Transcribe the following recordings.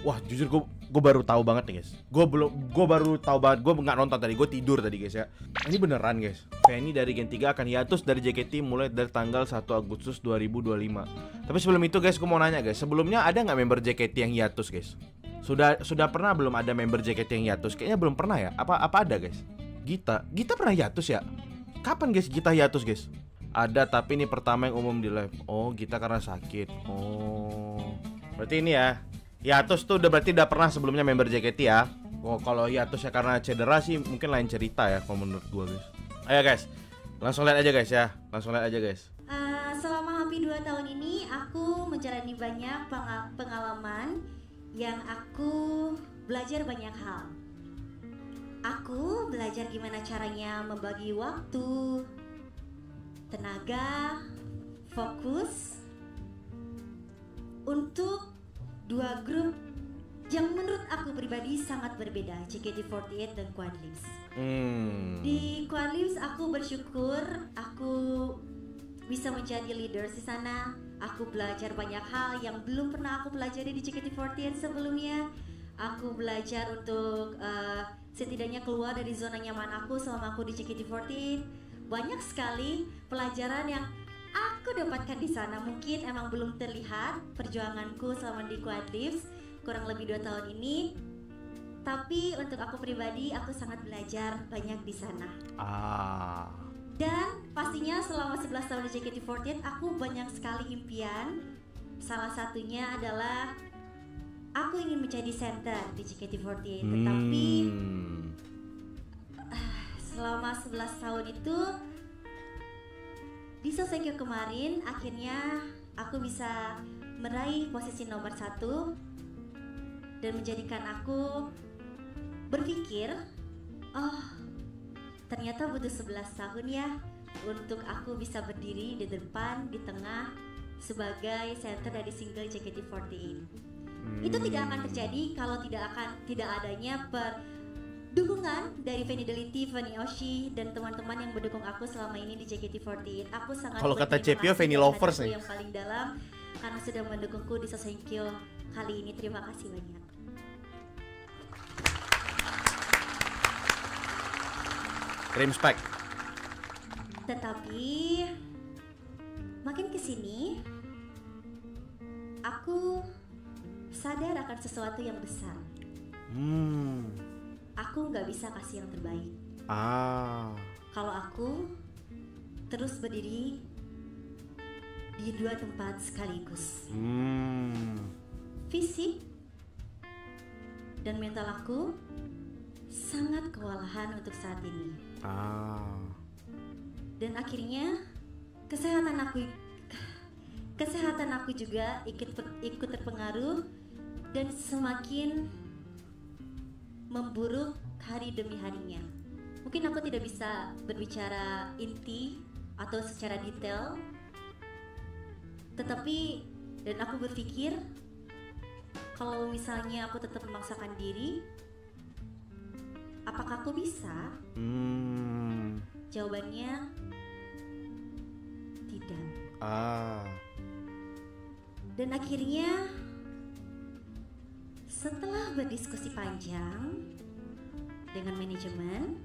Wah, jujur gue baru tahu banget nih guys. Gue baru tahu banget. Gue nggak nonton tadi, gue tidur tadi guys ya. Ini beneran guys. Fanny dari Gen 3 akan hiatus dari JKT mulai dari tanggal 1 Agustus 2025. Tapi sebelum itu guys, gue mau nanya guys. Sebelumnya ada nggak member JKT yang hiatus guys? Sudah pernah belum ada member JKT yang hiatus? Kayaknya belum pernah ya. Apa ada guys? Gita pernah hiatus ya? Kapan guys Gita hiatus guys? Ada, tapi ini pertama yang umum di live. Oh, Gita karena sakit. Oh, berarti ini ya. Hiatus tuh berarti udah pernah sebelumnya member JKT ya. Oh, kalau hiatus ya karena cedera sih mungkin lain cerita ya kalau menurut gua guys. Ayo guys, langsung lihat aja guys ya. Selama hampir 2 tahun ini aku menjalani banyak pengalaman yang aku belajar banyak hal. Aku belajar gimana caranya membagi waktu, tenaga, fokus untuk 2 grup yang menurut aku pribadi sangat berbeda, JKT48 dan Quadlips. Di Quadlips aku bersyukur aku bisa menjadi leader di sana. Aku belajar banyak hal yang belum pernah aku pelajari di JKT48 sebelumnya. Aku belajar untuk setidaknya keluar dari zona nyaman aku selama aku di JKT48. Banyak sekali pelajaran yang aku dapatkan di sana. Mungkin emang belum terlihat perjuanganku selama di Quadlips kurang lebih 2 tahun ini. Tapi untuk aku pribadi, aku sangat belajar banyak di sana. Dan pastinya selama 11 tahun di JKT48 aku banyak sekali impian. Salah satunya adalah aku ingin menjadi center di JKT48. Tetapi selama 11 tahun itu di Sosenkyo kemarin akhirnya aku bisa meraih posisi nomor 1 dan menjadikan aku berpikir, oh ternyata butuh 11 tahun ya untuk aku bisa berdiri di depan, di tengah sebagai center dari single JKT48. Itu tidak akan terjadi kalau tidak adanya dukungan dari Fidelity, Fanny Oshi dan teman-teman yang mendukung aku selama ini di JKT48. Aku sangat kalau kata Cepio, Fanny lovers nih yang paling dalam karena sudah mendukungku di Sosenkyo kali ini. Terima kasih banyak. Respect. Tetapi makin kesini aku sadar akan sesuatu yang besar. Aku nggak bisa kasih yang terbaik. Kalau aku terus berdiri di 2 tempat sekaligus. Fisik dan mental aku sangat kewalahan untuk saat ini. Dan akhirnya kesehatan aku juga ikut terpengaruh dan semakin memburuk hari demi harinya. Mungkin aku tidak bisa berbicara inti atau secara detail, tetapi dan aku berpikir kalau misalnya aku tetap memaksakan diri, apakah aku bisa? Jawabannya tidak. Dan akhirnya setelah berdiskusi panjang dengan manajemen,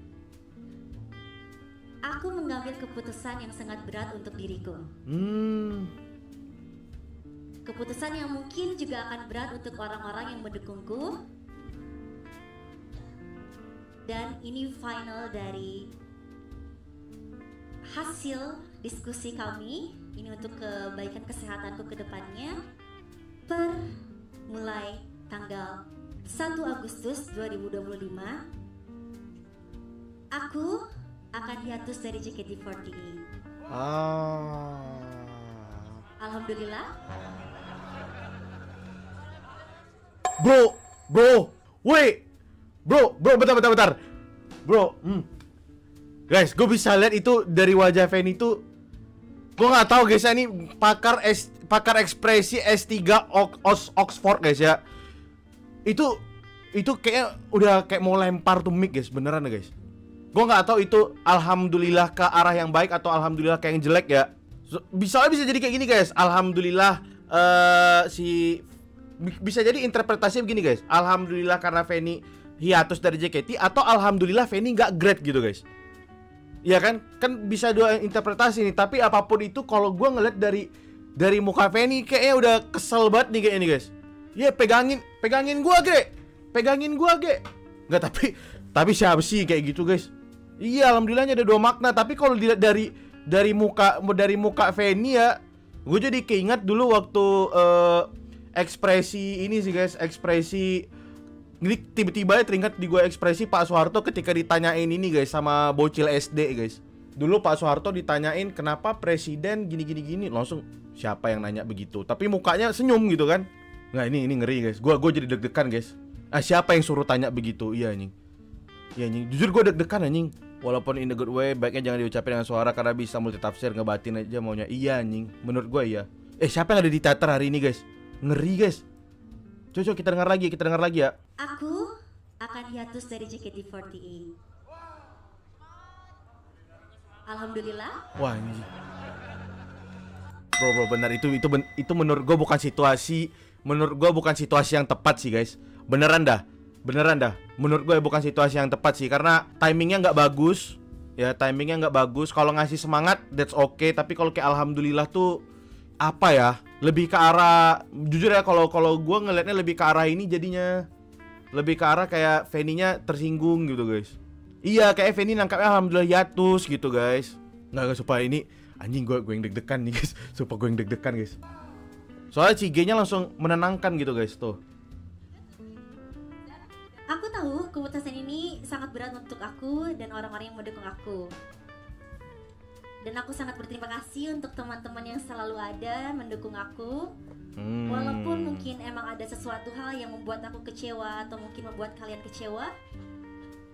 aku mengambil keputusan yang sangat berat untuk diriku. Keputusan yang mungkin juga akan berat untuk orang-orang yang mendukungku. Dan ini final dari hasil diskusi kami. Ini untuk kebaikan kesehatanku ke depannya. Mulai tanggal 1 Agustus 2025 aku akan hiatus dari JKT48. Alhamdulillah. Bro, bentar. Bro, guys, gue bisa lihat itu dari wajah Fanny itu. Gue nggak tahu guys, ini pakar ekspresi S3 Oxford guys ya. Itu kayak udah kayak mau lempar tuh mic guys, beneran guys. Gue nggak tahu itu alhamdulillah ke arah yang baik atau alhamdulillah kayak yang jelek ya. Bisa jadi kayak gini guys. Alhamdulillah si bisa jadi interpretasinya begini guys. Alhamdulillah karena Feni hiatus dari JKT, atau alhamdulillah Feni nggak great gitu guys. Ya kan? Kan bisa dua interpretasi nih. Tapi apapun itu, kalau gue ngeliat dari muka Feni kayaknya udah kesel banget nih kayaknya nih guys. Ya pegangin gua ge. Nggak, tapi siapa sih kayak gitu guys? Iya, alhamdulillahnya ada dua makna. Tapi kalau dilihat dari muka Feni ya, gue jadi keinget dulu waktu ekspresi ini sih guys, ekspresi ini tiba-tiba teringat di gue ekspresi Pak Soeharto ketika ditanyain ini guys sama bocil SD guys. Dulu Pak Soeharto ditanyain kenapa presiden gini, langsung siapa yang nanya begitu? Tapi mukanya senyum gitu kan. Nah ini ngeri guys. Gue jadi deg-degan guys. Siapa yang suruh tanya begitu? Iya anjing. Jujur gue deg-degan anjing. Walaupun in a good way, baiknya jangan diucapin dengan suara karena bisa multitafsir, ngebatin aja maunya. Iya anjing. Menurut gue iya. Siapa yang ada di teater hari ini guys? Ngeri guys. Coba kita dengar lagi ya. Aku akan hiatus dari JKT48. Alhamdulillah. Wah anjing. Bro benar, itu menurut gue bukan situasi. Menurut gue bukan situasi yang tepat sih guys. Beneran dah. Menurut gue bukan situasi yang tepat sih, karena timingnya nggak bagus. Ya timingnya nggak bagus. Kalau ngasih semangat that's okay. Tapi kalau kayak alhamdulillah tuh apa ya? Lebih ke arah, jujur ya, kalau gue ngelihatnya lebih ke arah ini jadinya. Lebih ke arah kayak Feni-nya tersinggung gitu guys. Iya, kayak Feni nangkapnya alhamdulillah hiatus gitu guys. Nggak supaya ini anjing, gue yang deg-degan nih guys. Supaya gue yang deg-degan guys. Soalnya Cige-nya langsung menenangkan gitu guys tuh. Aku tahu keputusan ini sangat berat untuk aku dan orang-orang yang mendukung aku. Dan aku sangat berterima kasih untuk teman-teman yang selalu ada mendukung aku. Walaupun mungkin emang ada sesuatu hal yang membuat aku kecewa atau mungkin membuat kalian kecewa,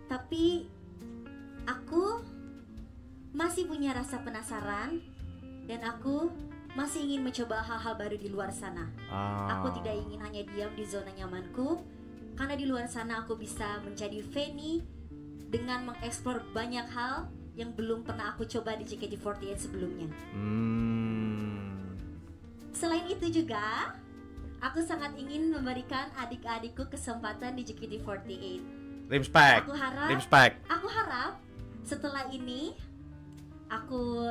tapi aku masih punya rasa penasaran dan aku masih ingin mencoba hal-hal baru di luar sana. Aku tidak ingin hanya diam di zona nyamanku, karena di luar sana aku bisa menjadi Feni dengan mengeksplor banyak hal yang belum pernah aku coba di JKT48 sebelumnya. Selain itu juga, aku sangat ingin memberikan adik-adikku kesempatan di JKT48. Respect. Aku harap setelah ini aku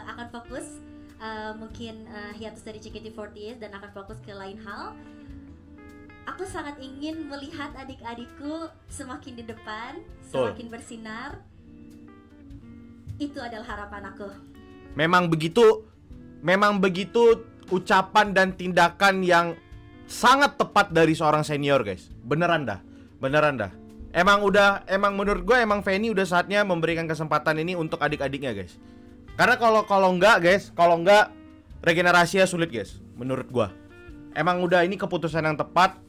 akan fokus mungkin hiatus dari JKT48 dan akan fokus ke lain hal. Aku sangat ingin melihat adik-adikku semakin di depan, semakin bersinar. Itu adalah harapan aku. Memang begitu ucapan dan tindakan yang sangat tepat dari seorang senior guys. Beneran dah. Emang menurut gue emang Feni udah saatnya memberikan kesempatan ini untuk adik-adiknya guys. Karena kalau enggak regenerasinya sulit guys. Menurut gue emang udah ini keputusan yang tepat.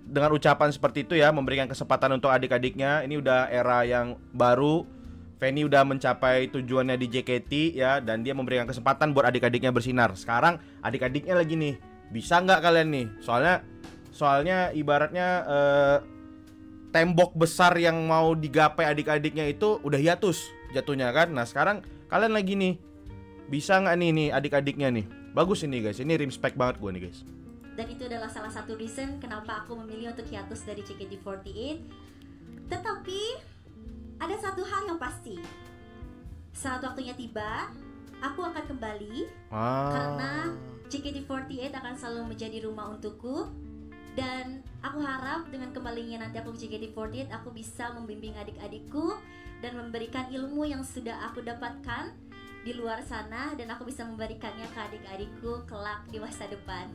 Dengan ucapan seperti itu ya, memberikan kesempatan untuk adik-adiknya. Ini udah era yang baru. Feni udah mencapai tujuannya di JKT ya, dan dia memberikan kesempatan buat adik-adiknya bersinar. Sekarang adik-adiknya lagi nih, bisa nggak kalian nih? Soalnya ibaratnya tembok besar yang mau digapai adik-adiknya itu udah hiatus jatuhnya kan. Nah sekarang kalian lagi nih, bisa nggak nih adik-adiknya nih? Bagus ini guys, ini respect banget gue nih guys. Dan itu adalah salah satu reason kenapa aku memilih untuk hiatus dari JKT48. Tetapi ada satu hal yang pasti, saat waktunya tiba, aku akan kembali. Karena JKT48 akan selalu menjadi rumah untukku. Dan aku harap dengan kembalinya nanti aku ke JKT48, aku bisa membimbing adik-adikku dan memberikan ilmu yang sudah aku dapatkan di luar sana, dan aku bisa memberikannya ke adik-adikku kelak di masa depan.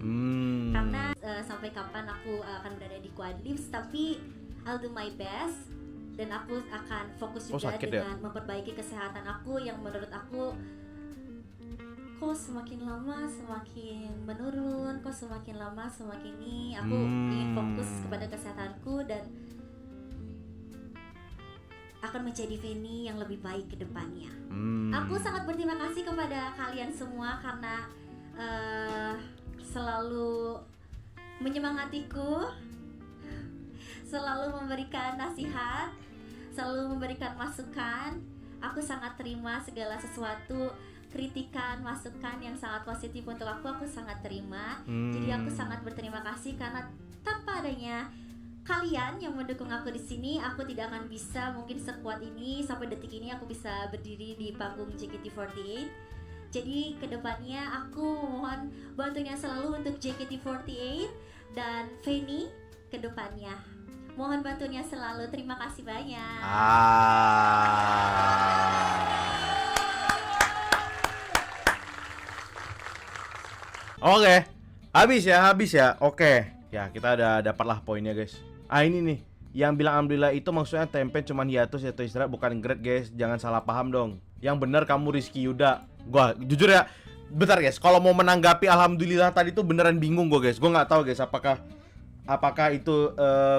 Karena sampai kapan aku akan berada di Quadlips, tapi I'll do my best. Dan aku akan fokus juga dengan memperbaiki kesehatan aku yang menurut aku kok semakin lama semakin menurun, kok semakin lama semakin ini. Aku ingin fokus kepada kesehatanku dan akan menjadi Feni yang lebih baik ke depannya. Aku sangat berterima kasih kepada kalian semua karena selalu menyemangatiku, selalu memberikan nasihat, selalu memberikan masukan. Aku sangat terima segala sesuatu kritikan, masukan yang sangat positif untuk aku sangat terima. Jadi aku sangat berterima kasih karena tanpa adanya kalian yang mendukung aku di sini, aku tidak akan bisa mungkin sekuat ini sampai detik ini aku bisa berdiri di panggung JKT48. Jadi kedepannya aku mohon bantunya selalu untuk JKT48 dan Fanny kedepannya. Mohon bantunya selalu. Terima kasih banyak. Oke, habis ya. Oke, ya kita ada dapatlah poinnya guys. Ini nih, yang bilang alhamdulillah itu maksudnya tempe cuman hiatus atau istirahat bukan grade guys. Jangan salah paham dong. Yang benar kamu Rizky Yuda. Gua jujur ya, bentar guys. Kalau mau menanggapi alhamdulillah tadi tuh beneran bingung gue guys. Gue nggak tahu guys apakah itu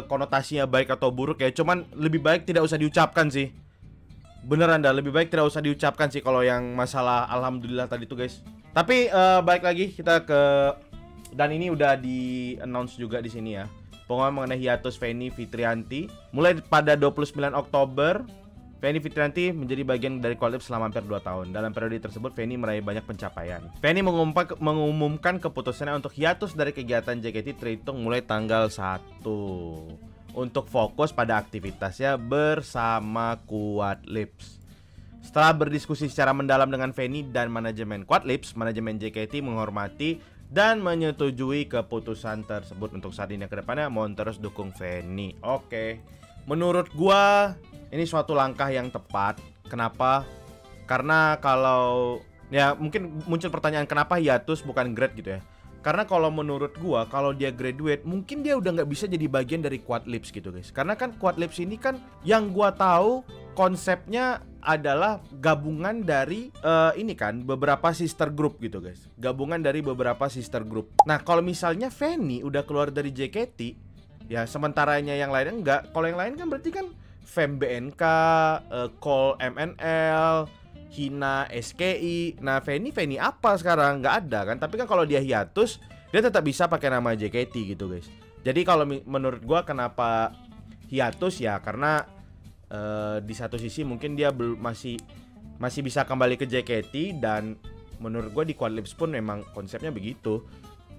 konotasinya baik atau buruk ya. Cuman lebih baik tidak usah diucapkan sih. Beneran dah, lebih baik tidak usah diucapkan sih kalau yang masalah alhamdulillah tadi tuh guys. Tapi balik lagi kita ke, dan ini udah di announce juga di sini ya. Pengumuman mengenai hiatus Fanny Fitrianti. Mulai pada 29 Oktober, Fanny Fitrianti menjadi bagian dari Quad Lips selama hampir 2 tahun. Dalam periode tersebut, Fanny meraih banyak pencapaian. Fanny mengumumkan keputusannya untuk hiatus dari kegiatan JKT terhitung mulai tanggal 1 untuk fokus pada aktivitasnya bersama Quad Lips. Setelah berdiskusi secara mendalam dengan Fanny dan manajemen Quad Lips, manajemen JKT menghormati dan menyetujui keputusan tersebut. Untuk saat ini ke depannya mohon terus dukung Fanny. Oke. Menurut gua ini suatu langkah yang tepat. Kenapa? Karena kalau ya mungkin muncul pertanyaan kenapa hiatus bukan grade gitu ya. Karena kalau menurut gua kalau dia graduate mungkin dia udah nggak bisa jadi bagian dari Quad Lips gitu guys. Karena kan Quad Lips ini kan yang gua tahu konsepnya adalah gabungan dari ini kan beberapa sister group gitu guys. Gabungan dari beberapa sister group. Nah kalau misalnya Fanny udah keluar dari JKT, ya sementaranya yang lain enggak. Kalau yang lain kan berarti kan Fem BNK, Call MNL, Hina SKI. Nah Fanny apa sekarang? Nggak ada kan. Tapi kan kalau dia hiatus, dia tetap bisa pakai nama JKT gitu guys. Jadi kalau menurut gua kenapa hiatus ya karena di satu sisi mungkin dia masih bisa kembali ke JKT, dan menurut gue di Quad Lips pun memang konsepnya begitu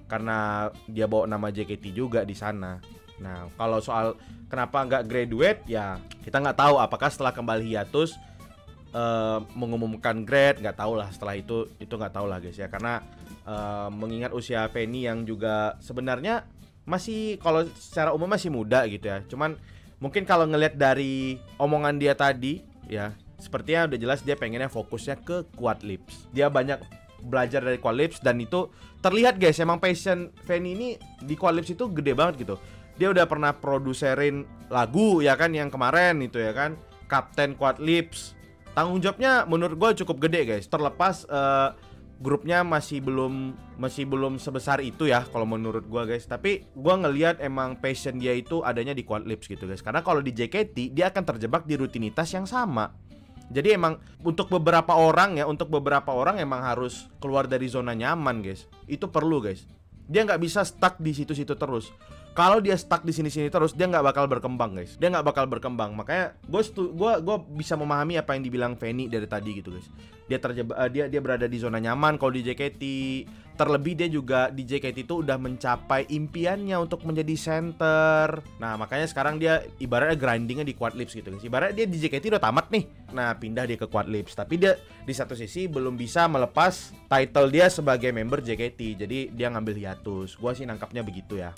karena dia bawa nama JKT juga di sana. Nah kalau soal kenapa nggak graduate ya kita nggak tahu apakah setelah kembali hiatus mengumumkan grade, nggak tahu lah setelah itu nggak tahu lah guys ya, karena mengingat usia Fanny yang juga sebenarnya masih kalau secara umum masih muda gitu ya. Cuman mungkin kalau ngelihat dari omongan dia tadi ya, sepertinya udah jelas dia pengennya fokusnya ke Quad Lips. Dia banyak belajar dari Quad Lips dan itu terlihat guys, emang passion Fanny ini di Quad Lips itu gede banget gitu. Dia udah pernah produserin lagu ya kan yang kemarin itu ya kan, Kapten Quad Lips. Tanggung jawabnya menurut gue cukup gede guys. Terlepas grupnya masih belum sebesar itu ya kalau menurut gua guys. Tapi gua ngelihat emang passion dia itu adanya di Quad Lips gitu guys. Karena kalau di JKT dia akan terjebak di rutinitas yang sama. Jadi emang untuk beberapa orang emang harus keluar dari zona nyaman guys. Itu perlu guys. Dia nggak bisa stuck di situ-situ terus. Kalau dia stuck di sini-sini terus, dia nggak bakal berkembang guys. Dia nggak bakal berkembang. Makanya gue bisa memahami apa yang dibilang Fanny dari tadi gitu guys. Dia terjebak, dia berada di zona nyaman kalau di JKT. Terlebih dia juga di JKT itu udah mencapai impiannya untuk menjadi center. Nah makanya sekarang dia ibaratnya grindingnya di Quad Lips gitu guys. Ibaratnya dia di JKT udah tamat nih. Nah pindah dia ke Quad Lips. Tapi dia di satu sisi belum bisa melepas title dia sebagai member JKT. Jadi dia ngambil hiatus. Gua sih nangkapnya begitu ya.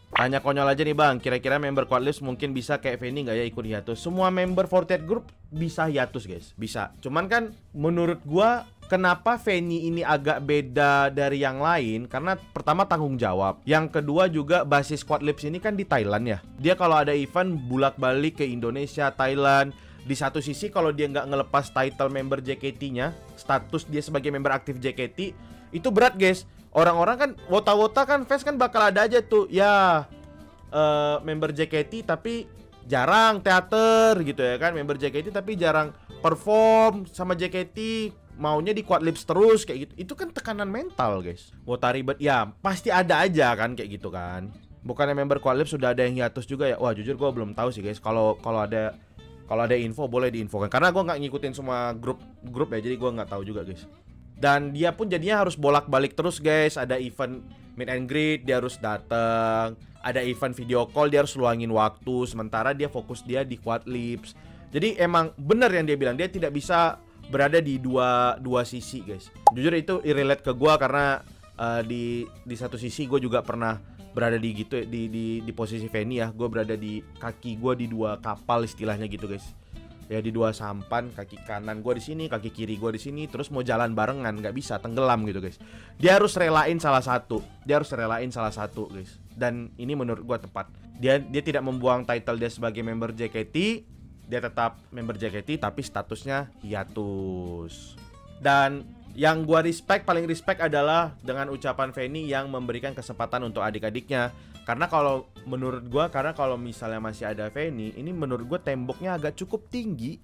Tanya konyol aja nih bang, kira-kira member Quad Lips mungkin bisa kayak Fanny nggak ya ikut hiatus? Semua member 48 Group bisa hiatus guys, bisa. Cuman kan menurut gua kenapa Fanny ini agak beda dari yang lain? Karena pertama tanggung jawab, yang kedua juga basis Quad Lips ini kan di Thailand ya. Dia kalau ada event bulak-balik ke Indonesia, Thailand. Di satu sisi kalau dia nggak ngelepas title member JKT-nya, status dia sebagai member aktif JKT, itu berat guys. Orang-orang kan wota-wota kan fans kan bakal ada aja tuh ya member JKT tapi jarang teater gitu ya kan, member JKT tapi jarang perform sama JKT, maunya di Quad Lips terus kayak gitu. Itu kan tekanan mental guys. Wota ribet ya pasti ada aja kan kayak gitu kan. Bukannya member Quad Lips sudah ada yang hiatus juga ya? Wah jujur gue belum tahu sih guys. Kalau ada info boleh diinfokan karena gue nggak ngikutin semua grup ya, jadi gue nggak tahu juga guys. Dan dia pun jadinya harus bolak-balik terus guys. Ada event meet and greet, dia harus datang. Ada event video call, dia harus luangin waktu. Sementara dia fokus dia di Quad Lips. Jadi emang bener yang dia bilang, dia tidak bisa berada di dua sisi guys. Jujur itu relate ke gue karena di satu sisi gue juga pernah berada di gitu di posisi Fanny ya. Gue berada di kaki gue di dua kapal istilahnya gitu guys. Ya di dua sampan, kaki kanan gue di sini, kaki kiri gue di sini, terus mau jalan barengan nggak bisa, tenggelam gitu guys. Dia harus relain salah satu, guys. Dan ini menurut gue tepat. Dia tidak membuang title dia sebagai member JKT, dia tetap member JKT tapi statusnya hiatus. Dan yang gue paling respect adalah dengan ucapan Fanny yang memberikan kesempatan untuk adik-adiknya. Karena kalau menurut gue, kalau misalnya masih ada Fanny, ini menurut gue temboknya agak cukup tinggi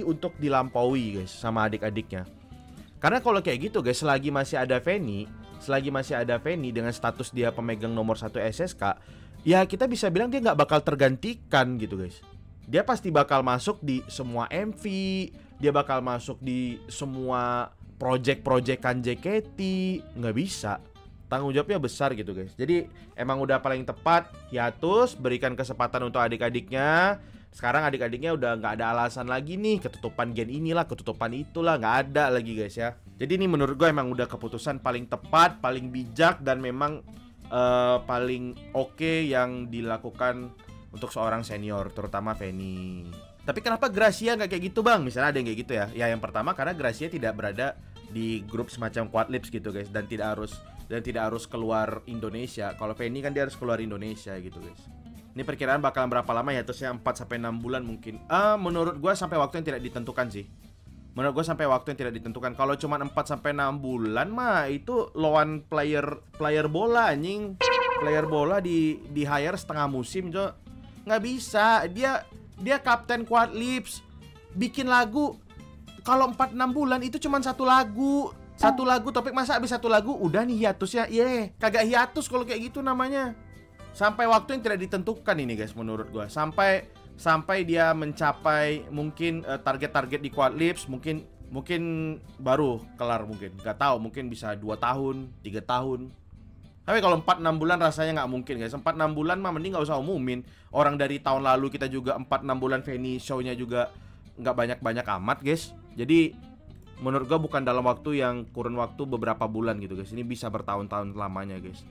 untuk dilampaui guys sama adik-adiknya. Karena kalau kayak gitu guys, selagi masih ada Fanny dengan status dia pemegang nomor 1 SSK, ya kita bisa bilang dia nggak bakal tergantikan gitu guys. Dia pasti bakal masuk di semua MV, dia bakal masuk di semua project-projectan JKT, nggak bisa. Tanggung jawabnya besar gitu guys. Jadi emang udah paling tepat hiatus, berikan kesempatan untuk adik-adiknya. Sekarang adik-adiknya udah nggak ada alasan lagi nih, ketutupan gen inilah, ketutupan itulah, nggak ada lagi guys ya. Jadi ini menurut gue emang udah keputusan paling tepat, paling bijak, dan memang paling oke yang dilakukan untuk seorang senior, terutama Fanny. Tapi kenapa Gracia nggak kayak gitu bang? Misalnya ada yang kayak gitu ya. Ya yang pertama karena Gracia tidak berada di grup semacam Quad Lips gitu guys, dan tidak harus keluar Indonesia. Kalau Fanny kan dia harus keluar Indonesia gitu guys. Ini perkiraan bakalan berapa lama ya? Terusnya 4-6 bulan mungkin. Menurut gue sampai waktu yang tidak ditentukan sih. Kalau cuma 4-6 bulan mah itu lawan player bola anjing. Player bola di hire setengah musim coy. Nggak bisa. Dia kapten Quad Lips. Bikin lagu. Kalau 4-6 bulan itu cuma satu lagu, topik. Masa habis satu lagu udah nih hiatusnya. Kagak hiatus kalau kayak gitu namanya. Sampai waktu yang tidak ditentukan ini guys menurut gua. Sampai dia mencapai mungkin target-target di Quad Lips, mungkin baru kelar mungkin. Gak tahu, mungkin bisa 2 tahun, 3 tahun. Tapi kalau 4-6 bulan rasanya nggak mungkin guys. 4-6 bulan mah mending nggak usah umumin. Orang dari tahun lalu kita juga 4-6 bulan Fanny show-nya juga nggak banyak-banyak amat guys. Jadi menurut gua bukan dalam waktu yang kurun waktu beberapa bulan gitu guys. Ini bisa bertahun-tahun lamanya guys.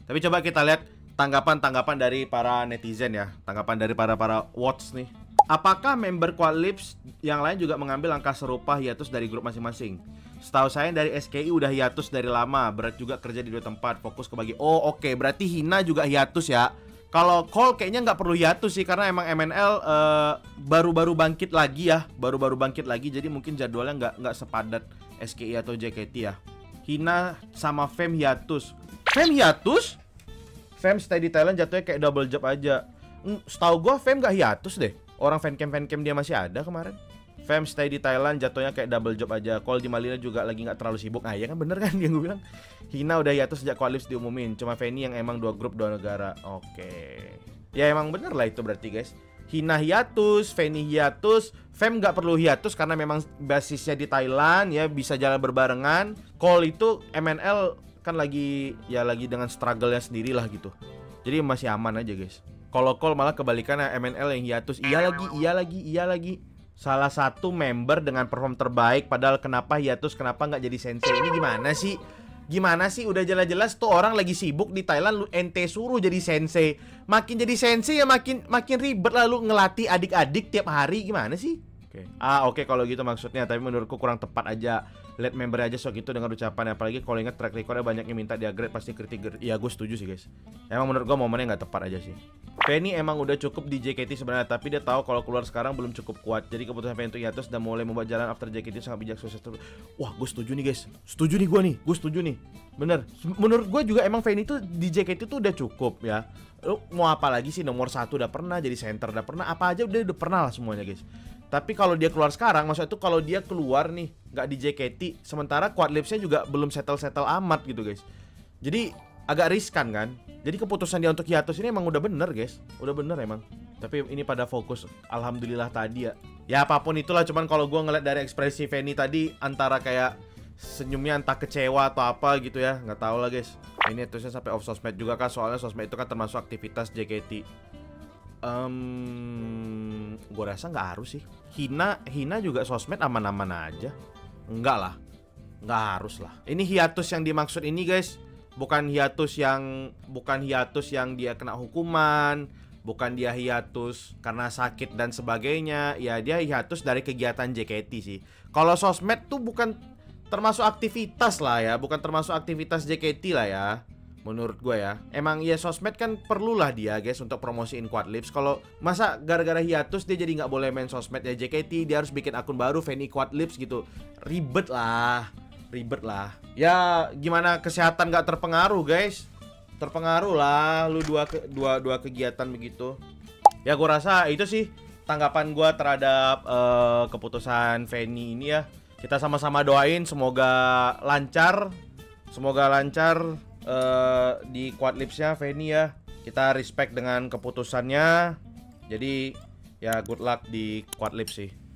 Tapi coba kita lihat tanggapan dari para netizen ya. Tanggapan dari para watch nih. Apakah member Quad Lips yang lain juga mengambil langkah serupa hiatus dari grup masing-masing? Setahu saya dari SKI udah hiatus dari lama. Berat juga kerja di 2 tempat, fokus ke bagi. Oh oke, berarti Hina juga hiatus ya. Kalau Cole kayaknya nggak perlu hiatus sih, karena emang MNL baru-baru bangkit lagi ya. Jadi mungkin jadwalnya nggak sepadat SKI atau JKT ya. Hina sama Fem hiatus. Fem stay di Thailand jatuhnya kayak double job aja. Setahu gua Fem nggak hiatus deh. Orang fancam dia masih ada kemarin. Fem stay di Thailand jatuhnya kayak double job aja. Cole di Malina juga lagi nggak terlalu sibuk. Nah ya kan bener kan yang gue bilang. Hina udah hiatus sejak Quad Lips diumumin. Cuma Fanny yang emang 2 grup 2 negara. Oke. Ya emang bener lah itu berarti guys. Hina hiatus, Fanny hiatus, Fem nggak perlu hiatus karena memang basisnya di Thailand ya, bisa jalan berbarengan. Cole itu MNL kan lagi dengan struggle-nya sendiri lah gitu. Jadi masih aman aja guys. Kalau Cole malah kebalikannya, MNL yang hiatus. Iya lagi. Salah satu member dengan perform terbaik, padahal kenapa hiatus, kenapa nggak jadi sensei? Ini gimana sih? Udah jelas-jelas tuh orang lagi sibuk di Thailand, lu ente suruh jadi sensei. Makin jadi sensei ya makin ribet lah lu ngelatih adik-adik tiap hari. Gimana sih? Oke kalau gitu maksudnya. Tapi menurutku kurang tepat aja. Let member aja sok itu dengan ucapan. Apalagi kalau ingat track recordnya banyak yang minta di-upgrade, pasti kritik. Ya gue setuju sih guys. Emang menurut gue momennya nggak tepat aja sih. Fanny emang udah cukup di JKT sebenarnya, tapi dia tahu kalau keluar sekarang belum cukup kuat. Jadi keputusan Fanny untuk hiatus dan mulai membuat jalan after JKT sangat bijak, sukses terus. Wah gue setuju nih guys. Gue setuju nih. Bener. Menurut gue juga emang Fanny tuh di JKT tuh udah cukup ya. Lu mau apa lagi sih? Nomor 1 udah pernah, jadi center udah pernah, apa aja udah pernah lah semuanya guys. Tapi kalau dia keluar sekarang, maksudnya itu kalau dia keluar nih nggak di JKT, sementara Quad Lips-nya juga belum settle amat gitu guys. Jadi agak riskan kan. Jadi keputusan dia untuk hiatus ini emang udah bener guys. Udah bener emang. Tapi ini pada fokus, alhamdulillah tadi ya. Ya apapun itulah, cuman kalau gue ngeliat dari ekspresi Fanny tadi, antara kayak senyumnya entah kecewa atau apa gitu ya, nggak tahu lah guys. Ini terusnya sampai off sosmed juga kan, soalnya sosmed itu kan termasuk aktivitas JKT. Gue rasa nggak harus sih. Hina juga sosmed aman-aman aja. Enggak lah, nggak harus lah. Ini hiatus yang dimaksud ini guys, bukan hiatus yang dia kena hukuman, bukan dia hiatus karena sakit dan sebagainya. Ya dia hiatus dari kegiatan JKT sih. Kalau sosmed tuh bukan termasuk aktivitas lah ya, bukan termasuk aktivitas JKT lah ya, menurut gue ya. Emang ya sosmed kan perlulah dia guys untuk promosiin Quad Lips. Kalau masa gara-gara hiatus dia jadi nggak boleh main sosmed ya JKT, dia harus bikin akun baru Fanny Quad Lips gitu. Ribet lah. Ya gimana kesehatan nggak terpengaruh guys? Terpengaruh lah lu dua kegiatan begitu. Ya gue rasa itu sih tanggapan gue terhadap keputusan Fanny ini ya. Kita sama-sama doain semoga lancar di Quad Lips-nya Fanny ya. Kita respect dengan keputusannya. Jadi ya good luck di Quad Lips sih.